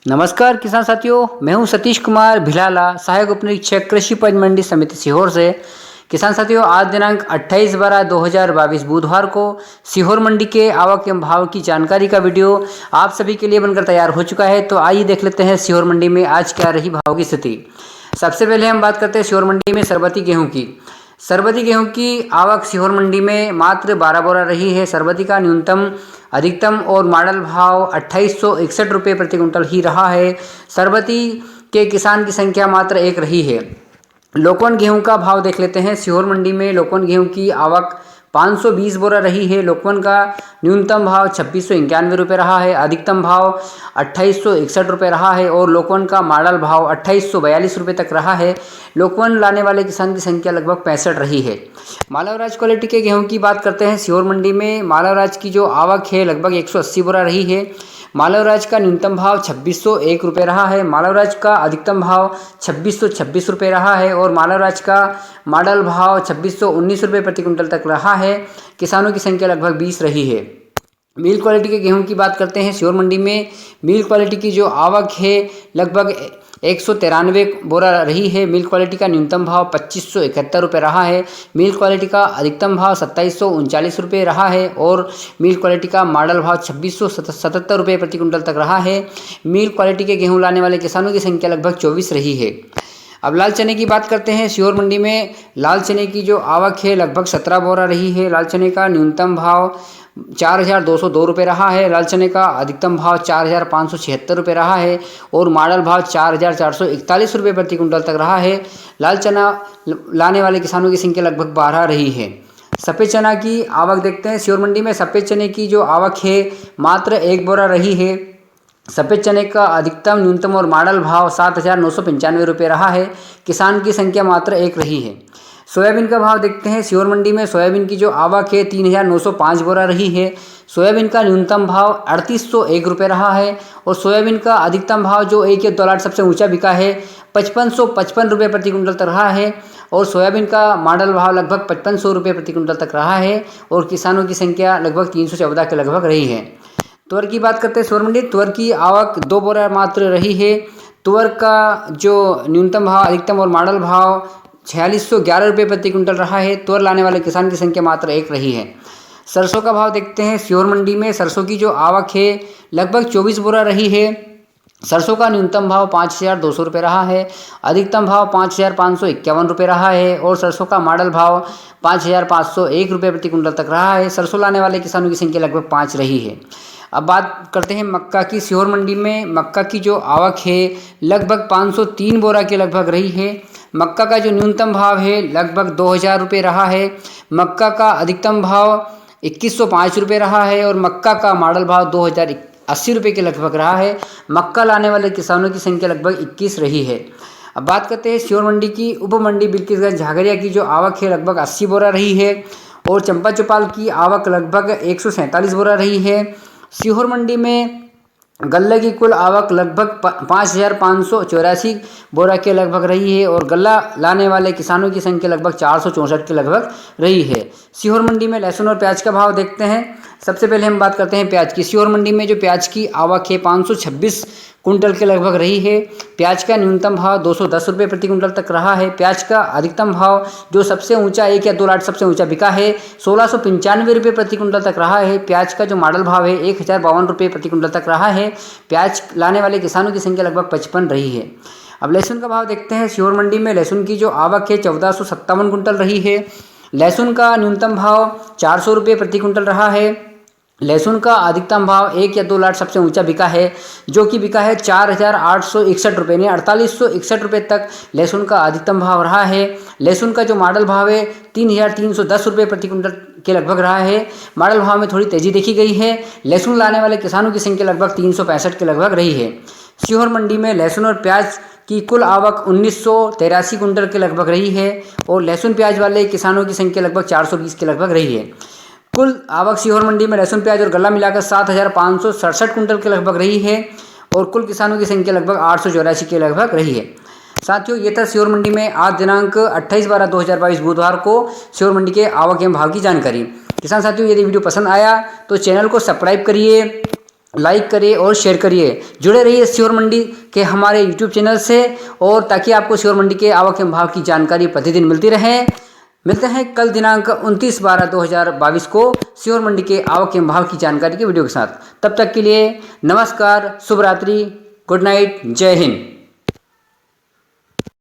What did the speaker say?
नमस्कार किसान साथियों, मैं हूं सतीश कुमार भिलाला, सहायक उप निरीक्षक कृषि उपज मंडी समिति सीहोर से। किसान साथियों, आज दिनांक 28/12/2022 बुधवार को सीहोर मंडी के आवक एवं भाव की जानकारी का वीडियो आप सभी के लिए बनकर तैयार हो चुका है। तो आइए देख लेते हैं सीहोर मंडी में आज क्या रही भाव की स्थिति। सबसे पहले हम बात करते हैं सीहोर मंडी में सरबती गेहूँ की। सरबती गेहूं की आवक सीहोर मंडी में मात्र 12 बोरा रही है। सरबती का न्यूनतम, अधिकतम और मॉडल भाव 2861 रुपये प्रति कुंटल ही रहा है। सरबती के किसान की संख्या मात्र एक रही है। लोकवन गेहूं का भाव देख लेते हैं। सीहोर मंडी में लोकवन गेहूं की आवक 520 बोरा रही है। लोकवन का न्यूनतम भाव 2691 रुपये रहा है, अधिकतम भाव 2861 रुपये रहा है और लोकवन का मॉडल भाव 2842 रुपये तक रहा है। लोकवन लाने वाले किसान की संख्या लगभग 65 रही है। मालवराज क्वालिटी के गेहूं की बात करते हैं। सीहोर मंडी में मालवराज की जो आवक है लगभग 180 बोरा रही है। मालवराज का न्यूनतम भाव 2601 रुपये रहा है। मालवराज का अधिकतम भाव 2626 रुपये रहा है और मालवराज का मॉडल भाव 2619 रुपये प्रति कुंटल तक रहा है। किसानों की संख्या लगभग 20 रही है। मिल क्वालिटी के गेहूं की बात करते हैं। सीहोर मंडी में मिल क्वालिटी की जो आवक है लगभग 193 बोरा रही है। मिल क्वालिटी का न्यूनतम भाव 2571 रुपये रहा है। मिल क्वालिटी का अधिकतम भाव 2739 रुपये रहा है और मिल क्वालिटी का मॉडल भाव 2677 रुपये प्रति कुंटल तक रहा है। मिल क्वालिटी के गेहूं लाने वाले किसानों की संख्या लगभग 24 रही है। अब लाल चने की बात करते हैं। सीहोर मंडी में लाल चने की जो आवक है लगभग 17 बोरा रही है। लाल चने का न्यूनतम भाव 4202 रुपये रहा है। लाल चने का अधिकतम भाव 4576 रुपये रहा है और मॉडल भाव 4441 रुपये प्रति कुंटल तक रहा है। लाल चना लाने वाले किसानों की संख्या लगभग 12 रही है। सफ़ेद चना की आवक देखते हैं। सीहोर मंडी में सफ़ेद चने की जो आवक है मात्र 1 बोरा रही है। सफ़ेद चने का अधिकतम, न्यूनतम और मॉडल भाव 7995 रुपये रहा है। किसान की संख्या मात्र एक रही है। सोयाबीन का भाव देखते हैं। सीहोर मंडी में सोयाबीन की जो आवक है 3905 बोरा रही है। सोयाबीन का न्यूनतम भाव 3801 रुपये रहा है और सोयाबीन का अधिकतम भाव जो एक या दो लाट सबसे ऊंचा बिका है 5555 रुपये प्रति कुंटल तक रहा है और सोयाबीन का मॉडल भाव लगभग 5500 रुपये प्रति कुंटल तक रहा है और किसानों की संख्या लगभग 314 के लगभग रही है। तुअर की बात करते हैं। सीहोर मंडी तुअर की आवक 2 बोरा मात्र रही है। तुअर का जो न्यूनतम भाव, अधिकतम और मॉडल भाव 4611 रुपये प्रति कुंटल रहा है। तुअर लाने वाले किसान की संख्या मात्र एक रही है। सरसों का भाव देखते हैं। सीहोर मंडी में सरसों की जो आवक है लगभग 24 बोरा रही है। सरसों का न्यूनतम भाव 5200 रुपये रहा है, अधिकतम भाव 5551 रुपये रहा है और सरसों का मॉडल भाव 5501 रुपये प्रति कुंटल तक रहा है। सरसों लाने वाले किसानों की संख्या लगभग 5 रही है। अब बात करते हैं मक्का की। सीहोर मंडी में मक्का की जो आवक है लगभग 503 बोरा के लगभग रही है। मक्का का जो न्यूनतम भाव है लगभग 2000 रुपये रहा है। मक्का का अधिकतम भाव 2105 रुपये रहा है और मक्का का मॉडल भाव 2080 रुपये के लगभग रहा है। मक्का लाने वाले किसानों की संख्या लगभग 21 रही है। अब बात करते हैं सीहोर मंडी की। उप मंडी बिल्किसगंज झागरिया की जो आवक है लगभग 80 बोरा रही है और चंपा चौपाल की आवक लगभग 147 बोरा रही है। सीहोर मंडी में गल्ले की कुल आवक लगभग 5584 बोरा के लगभग रही है और गल्ला लाने वाले किसानों की संख्या लगभग 464 के लगभग रही है। सीहोर मंडी में लहसुन और प्याज का भाव देखते हैं। सबसे पहले हम बात करते हैं प्याज की। सीहोर मंडी में जो प्याज की आवक है 526 कुंटल के लगभग रही है। प्याज का न्यूनतम भाव 210 रुपये प्रति कुंटल तक रहा है। प्याज का अधिकतम भाव जो सबसे ऊंचा, एक या दो लाट सबसे ऊंचा बिका है 1695 रुपये प्रति कुंटल तक रहा है। प्याज का जो मॉडल भाव है 1052 रुपये प्रति कुंटल तक रहा है। प्याज लाने वाले किसानों की संख्या लगभग 55 रही है। अब लहसुन का भाव देखते हैं। सीहोर मंडी में लहसुन की जो आवक है 1457 कुंटल रही है। लहसुन का न्यूनतम भाव 400 रुपये प्रति कुंटल रहा है। लहसुन का अधिकतम भाव एक या दो लाट सबसे ऊंचा बिका है जो कि बिका है 4861 रुपये ने 4861 रुपये तक लहसुन का अधिकतम भाव रहा है। लहसुन का जो मॉडल भाव है 3310 रुपये प्रति कुंटल के लगभग रहा है। मॉडल भाव में थोड़ी तेजी देखी गई है। लहसुन लाने वाले किसानों की संख्या लगभग 365 के लगभग रही है। सीहोर मंडी में लहसुन और प्याज की कुल आवक 1983 कुंटल के लगभग रही है और लहसुन प्याज वाले किसानों की संख्या लगभग 420 के लगभग रही है। कुल आवक सीहोर मंडी में लहसुन प्याज और गल्ला मिलाकर 7567 कुंटल के लगभग रही है और कुल किसानों की संख्या लगभग 884 के लगभग रही है। साथियों, ये था सीहोर मंडी में आज दिनांक 28/12/2022 बुधवार को सीहोर मंडी के आवक एवं भाव की जानकारी। किसान साथियों, यदि वीडियो पसंद आया तो चैनल को सब्सक्राइब करिए लाइक करिए और शेयर करिए। जुड़े रहिए सीहोर मंडी के हमारे यूट्यूब चैनल से, और ताकि आपको सीहोर मंडी के आवक एवं भाव की जानकारी प्रतिदिन मिलती रहे। मिलते हैं कल दिनांक 29/12/2022 को सीहोर मंडी के आवक एवं भाव की जानकारी के वीडियो के साथ। तब तक के लिए नमस्कार, शुभ रात्रि, गुड नाइट, जय हिंद।